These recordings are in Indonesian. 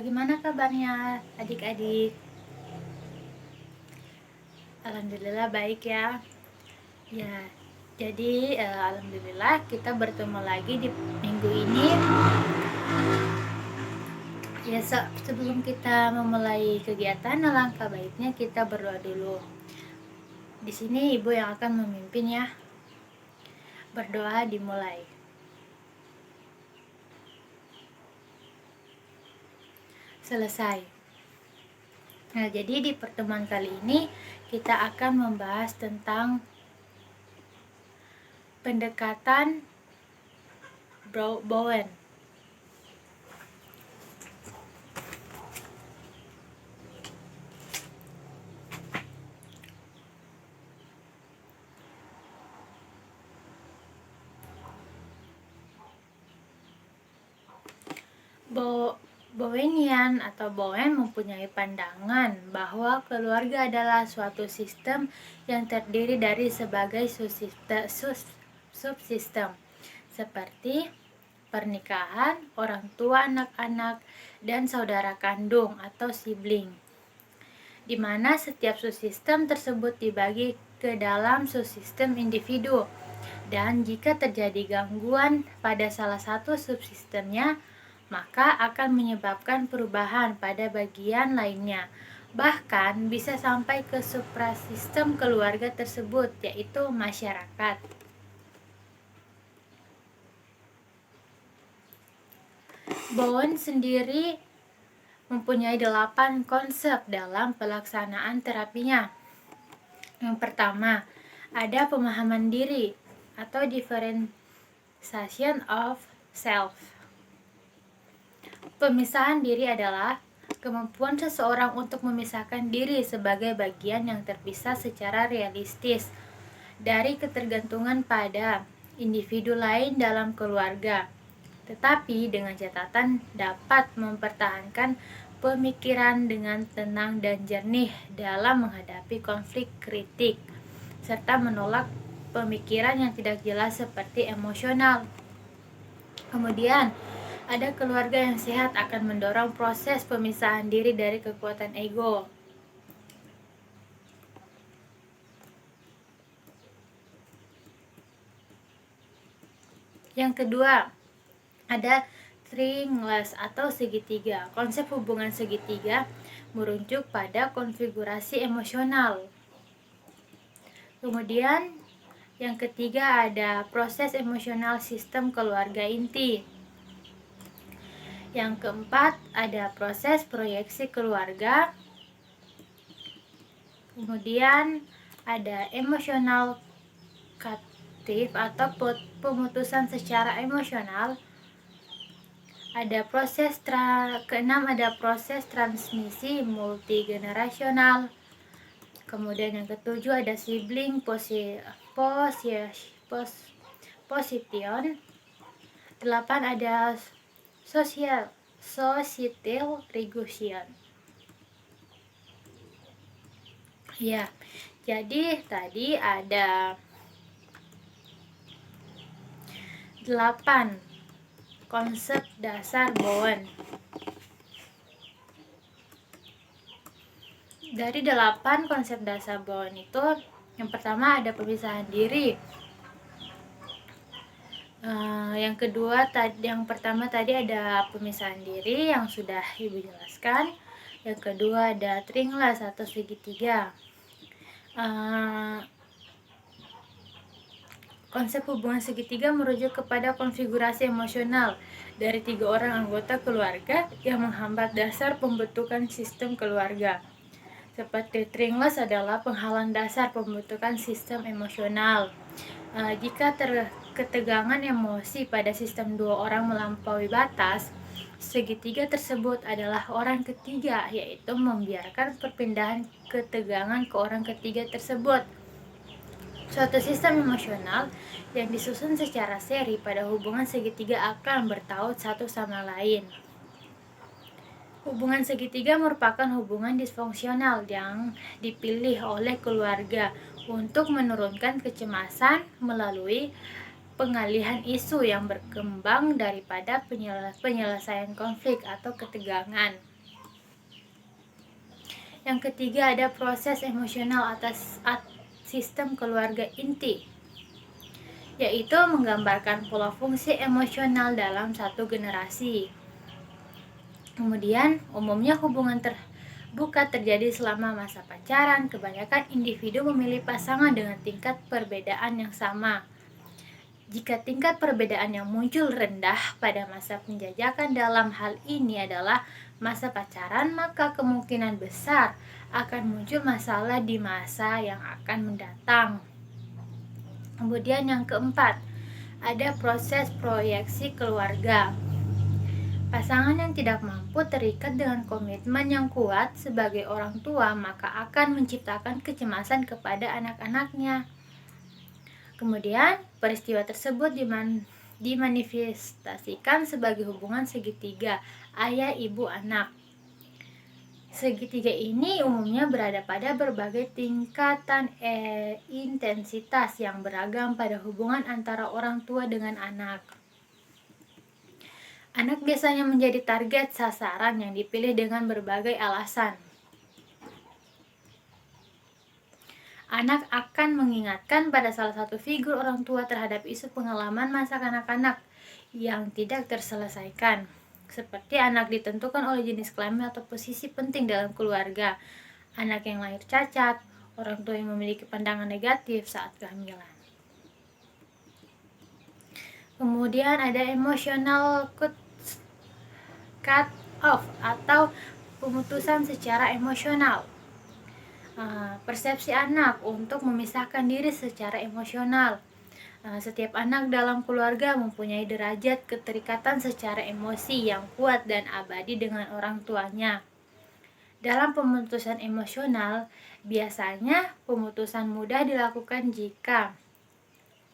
Bagaimana kabarnya adik-adik? Alhamdulillah baik ya. Ya, jadi alhamdulillah kita bertemu lagi di minggu ini. Ya, sebelum kita memulai kegiatan, alangkah baiknya kita berdoa dulu. Di sini ibu yang akan memimpin ya. Berdoa dimulai. Selesai. Nah, jadi di pertemuan kali ini kita akan membahas tentang pendekatan Bowen. Bowenian atau Bowen mempunyai pandangan bahwa keluarga adalah suatu sistem yang terdiri dari sebagai subsistem seperti pernikahan, orang tua, anak-anak, dan saudara kandung atau sibling, di mana setiap subsistem tersebut dibagi ke dalam subsistem individu, dan jika terjadi gangguan pada salah satu subsistemnya, maka akan menyebabkan perubahan pada bagian lainnya. Bahkan bisa sampai ke suprasistem keluarga tersebut, yaitu masyarakat. Bowen sendiri mempunyai 8 konsep dalam pelaksanaan terapinya. Yang pertama, ada pemahaman diri atau differentiation of self. Pemisahan diri adalah kemampuan seseorang untuk memisahkan diri sebagai bagian yang terpisah secara realistis dari ketergantungan pada individu lain dalam keluarga, tetapi dengan catatan dapat mempertahankan pemikiran dengan tenang dan jernih dalam menghadapi konflik kritik, serta menolak pemikiran yang tidak jelas seperti emosional. Kemudian, ada keluarga yang sehat akan mendorong proses pemisahan diri dari kekuatan ego. Yang kedua, ada triangles atau segitiga. Konsep hubungan segitiga merujuk pada konfigurasi emosional. Kemudian, yang ketiga ada proses emosional sistem keluarga inti. Yang keempat ada proses proyeksi keluarga. Kemudian ada emosional captive atau pemutusan secara emosional. Ada keenam ada proses transmisi multigenerasional. Kemudian yang ketujuh ada sibling position. 8 ada societal regulation. Ya, jadi tadi ada 8 konsep dasar Bowen. Dari 8 konsep dasar Bowen itu, yang pertama ada pemisahan diri. Yang pertama tadi ada pemisahan diri yang sudah Ibu jelaskan. Yang kedua ada triangles atau segitiga. Konsep hubungan segitiga merujuk kepada konfigurasi emosional dari 3 orang anggota keluarga yang menghambat dasar pembentukan sistem keluarga. Seperti triangles adalah penghalang dasar pembentukan sistem emosional. Jika ketegangan emosi pada sistem 2 orang melampaui batas, segitiga tersebut adalah orang ketiga, yaitu membiarkan perpindahan ketegangan ke orang ketiga tersebut. Suatu sistem emosional yang disusun secara seri pada hubungan segitiga akan bertaut satu sama lain. Hubungan segitiga merupakan hubungan disfungsional yang dipilih oleh keluarga untuk menurunkan kecemasan melalui pengalihan isu yang berkembang daripada penyelesaian konflik atau ketegangan. Yang ketiga ada proses emosional atas sistem keluarga inti, yaitu menggambarkan pola fungsi emosional dalam satu generasi. Kemudian, umumnya hubungan terbuka terjadi selama masa pacaran. Kebanyakan individu memilih pasangan dengan tingkat perbedaan yang sama. Jika tingkat perbedaan yang muncul rendah pada masa penjajakan, dalam hal ini adalah masa pacaran, maka kemungkinan besar akan muncul masalah di masa yang akan mendatang. Kemudian yang keempat, ada proses proyeksi keluarga. Pasangan yang tidak mampu terikat dengan komitmen yang kuat sebagai orang tua, maka akan menciptakan kecemasan kepada anak-anaknya. Kemudian, peristiwa tersebut dimanifestasikan sebagai hubungan segitiga ayah, ibu, anak. Segitiga ini umumnya berada pada berbagai tingkatan intensitas yang beragam pada hubungan antara orang tua dengan anak. Anak biasanya menjadi target sasaran yang dipilih dengan berbagai alasan. Anak akan mengingatkan pada salah satu figur orang tua terhadap isu pengalaman masa kanak-kanak yang tidak terselesaikan. Seperti anak ditentukan oleh jenis kelamin atau posisi penting dalam keluarga, anak yang lahir cacat, orang tua yang memiliki pandangan negatif saat kehamilan. Kemudian ada emotional cut off atau pemutusan secara emosional. Persepsi anak untuk memisahkan diri secara emosional. Setiap anak dalam keluarga mempunyai derajat keterikatan secara emosi yang kuat dan abadi dengan orang tuanya. Dalam pemutusan emosional, biasanya pemutusan mudah dilakukan jika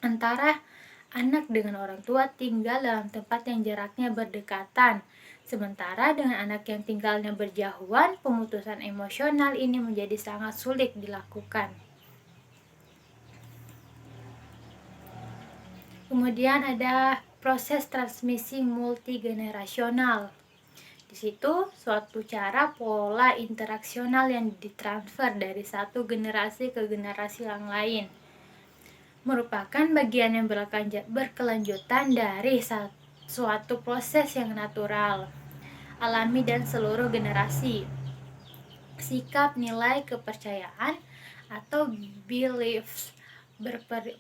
antara anak dengan orang tua tinggal dalam tempat yang jaraknya berdekatan. Sementara dengan anak yang tinggalnya berjauhan, pemutusan emosional ini menjadi sangat sulit dilakukan. Kemudian ada proses transmisi multigenerasional. Di situ suatu cara pola interaksional yang ditransfer dari satu generasi ke generasi yang lain merupakan bagian yang berkelanjutan dari suatu proses yang natural, alami dan seluruh generasi. Sikap, nilai, kepercayaan atau beliefs,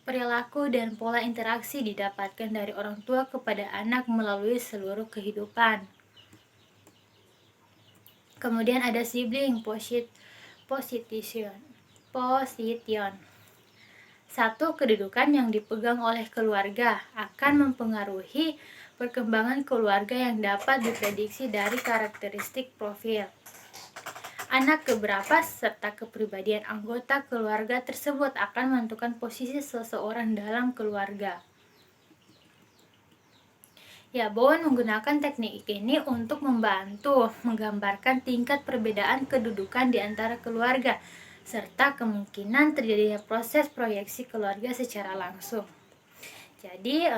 perilaku dan pola interaksi didapatkan dari orang tua kepada anak melalui seluruh kehidupan. Kemudian ada sibling position. Satu kedudukan yang dipegang oleh keluarga akan mempengaruhi perkembangan keluarga yang dapat diprediksi dari karakteristik profil anak keberapa serta kepribadian anggota keluarga tersebut akan menentukan posisi seseorang dalam keluarga. Ya, Bowen menggunakan teknik ini untuk membantu menggambarkan tingkat perbedaan kedudukan di antara keluarga serta kemungkinan terjadinya proses proyeksi keluarga secara langsung. Jadi,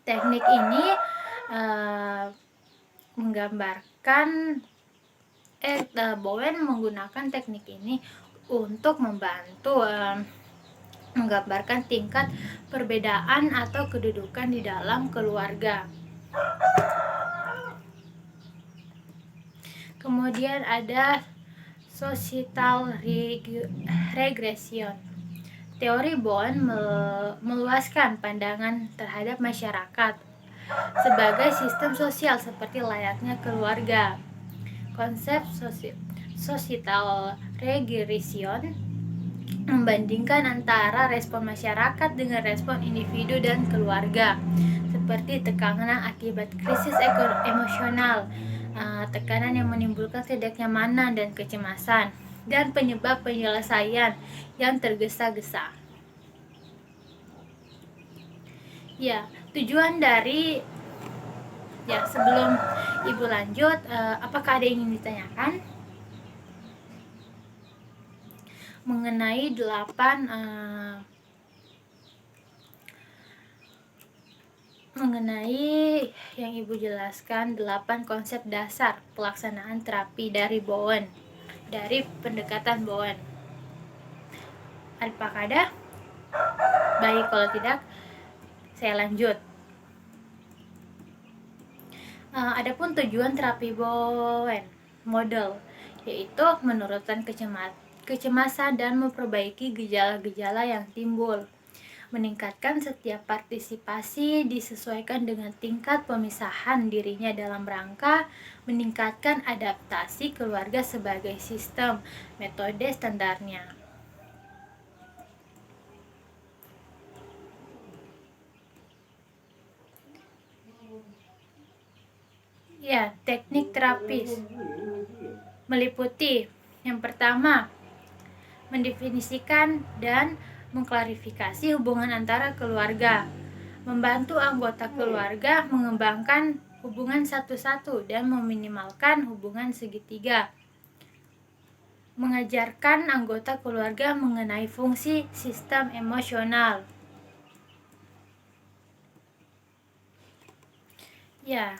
teknik ini menggambarkan Bowen menggunakan teknik ini untuk membantu menggambarkan tingkat perbedaan atau kedudukan di dalam keluarga. Kemudian ada societal regression. Teori Bowen meluaskan pandangan terhadap masyarakat sebagai sistem sosial seperti layaknya keluarga. Konsep societal regression membandingkan antara respon masyarakat dengan respon individu dan keluarga, seperti tekanan akibat krisis emosional, tekanan yang menimbulkan ketidaknyamanan dan kecemasan, dan penyebab penyelesaian yang tergesa-gesa. Ya, tujuan dari sebelum Ibu lanjut, apakah ada yang ingin ditanyakan mengenai 8 mengenai yang Ibu jelaskan 8 konsep dasar pelaksanaan terapi dari Bowen, dari pendekatan Bowen. Apakah ada? Baik, kalau tidak saya lanjut. Adapun tujuan terapi Bowen model yaitu menurunkan kecemasan dan memperbaiki gejala-gejala yang timbul, meningkatkan setiap partisipasi disesuaikan dengan tingkat pemisahan dirinya dalam rangka meningkatkan adaptasi keluarga sebagai sistem metode standarnya. Ya, teknik terapis meliputi yang pertama, mendefinisikan dan mengklarifikasi hubungan antara keluarga, membantu anggota keluarga mengembangkan hubungan satu-satu dan meminimalkan hubungan segitiga, mengajarkan anggota keluarga mengenai fungsi sistem emosional. Ya,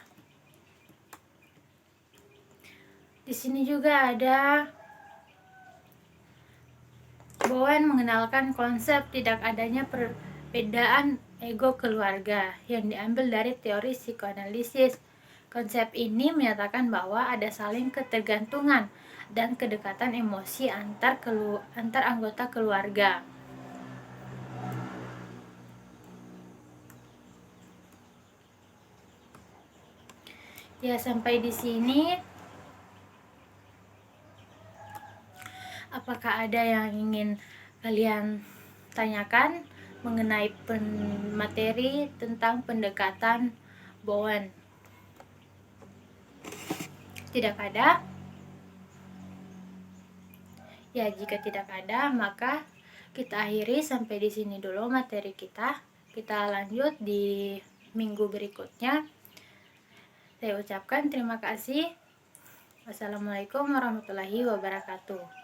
di sini juga ada Bowen mengenalkan konsep tidak adanya perbedaan ego keluarga yang diambil dari teori psikoanalisis. Konsep ini menyatakan bahwa ada saling ketergantungan dan kedekatan emosi antar anggota keluarga. Ya, sampai di sini. Apakah ada yang ingin kalian tanyakan mengenai materi tentang pendekatan Bowen? Tidak ada? Ya, jika tidak ada, maka kita akhiri sampai di sini dulu materi kita. Kita lanjut di minggu berikutnya. Saya ucapkan terima kasih. Wassalamualaikum warahmatullahi wabarakatuh.